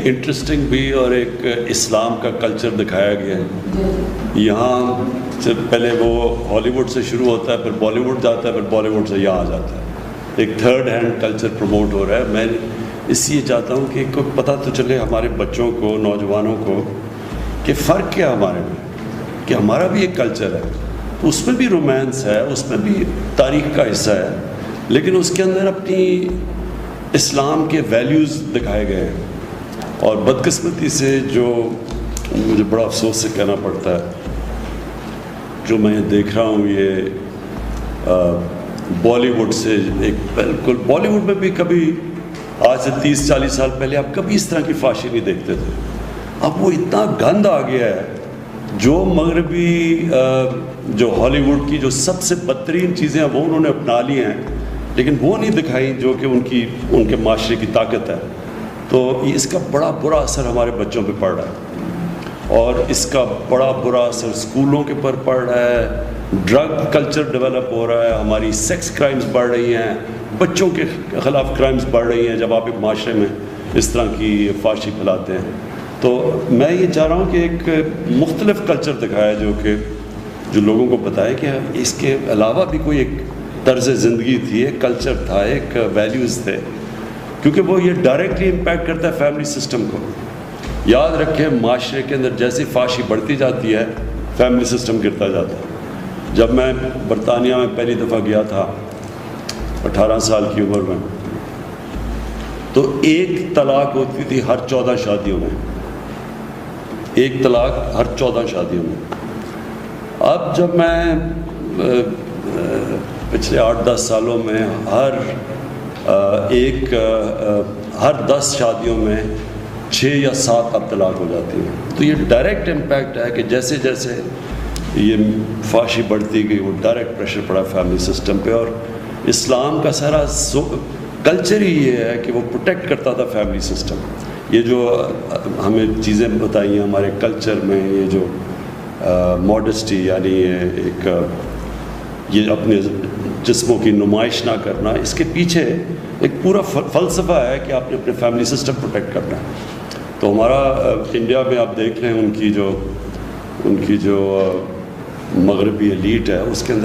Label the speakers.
Speaker 1: Interesting بھی اور ایک اسلام کا کلچر دکھایا گیا ہے. یہاں سے پہلے وہ ہالی ووڈ سے شروع ہوتا ہے، پھر بالی ووڈ جاتا ہے، پھر بالی ووڈ سے یہاں آ جاتا ہے. ایک تھرڈ ہینڈ کلچر پروموٹ ہو رہا ہے. میں اس لیے چاہتا ہوں کہ کوئی پتہ تو چلے ہمارے بچوں کو، نوجوانوں کو، کہ فرق کیا ہمارے میں، کہ ہمارا بھی ایک کلچر ہے، اس میں بھی رومانس ہے، اس میں بھی تاریخ کا حصہ ہے، لیکن اس کے اندر اپنی اسلام کے ویلیوز دکھائے گئے ہیں. اور بدقسمتی سے جو مجھے بڑا افسوس سے کہنا پڑتا ہے، جو میں دیکھ رہا ہوں یہ بالی ووڈ سے ایک بالکل، بالی ووڈ میں بھی کبھی آج سے 30-40 سال پہلے آپ کبھی اس طرح کی فحاشی نہیں دیکھتے تھے. اب وہ اتنا گند آ گیا ہے. جو مغربی جو ہالی ووڈ کی جو سب سے بدترین چیزیں ہیں وہ انہوں نے اپنا لی ہیں، لیکن وہ نہیں دکھائی جو کہ ان کے معاشرے کی طاقت ہے. تو اس کا بڑا برا اثر ہمارے بچوں پہ پڑ رہا ہے، اور اس کا بڑا برا اثر اسکولوں کے پر پڑ رہا ہے. ڈرگ کلچر ڈیولپ ہو رہا ہے، ہماری سیکس کرائمز بڑھ رہی ہیں، بچوں کے خلاف کرائمز بڑھ رہی ہیں جب آپ ایک معاشرے میں اس طرح کی فحاشی پھیلاتے ہیں. تو میں یہ چاہ رہا ہوں کہ ایک مختلف کلچر دکھایا جو لوگوں کو بتائے کہ اس کے علاوہ بھی کوئی ایک طرز زندگی تھی، ایک کلچر تھا، ایک ویلیوز تھے، کیونکہ وہ یہ ڈائریکٹلی امپیکٹ کرتا ہے فیملی سسٹم کو. یاد رکھیں معاشرے کے اندر جیسے فحاشی بڑھتی جاتی ہے، فیملی سسٹم گرتا جاتا ہے. جب میں برطانیہ میں پہلی دفعہ گیا تھا 18 سال کی عمر میں، تو ایک طلاق ہوتی تھی ہر 14 شادیوں میں، ایک طلاق ہر 14 شادیوں میں. اب جب میں پچھلے 8-10 سالوں میں ہر 10 شادیوں میں 6 یا 7 اب طلاق ہو جاتی ہیں. تو یہ ڈائریکٹ امپیکٹ ہے کہ جیسے جیسے یہ فحاشی بڑھتی گئی، وہ ڈائریکٹ پریشر پڑا فیملی سسٹم پہ. اور اسلام کا سارا کلچر ہی یہ ہے کہ وہ پروٹیکٹ کرتا تھا فیملی سسٹم. یہ جو ہمیں چیزیں بتائی ہیں ہمارے کلچر میں، یہ جو ماڈسٹی یعنی یہ اپنے جسموں کی نمائش نہ کرنا، اس کے پیچھے ایک پورا فلسفہ ہے کہ آپ نے اپنے فیملی سسٹم پروٹیکٹ کرنا ہے. تو ہمارا انڈیا میں آپ دیکھ رہے ہیں ان کی جو مغربی ایلیٹ ہے، اس کے اندر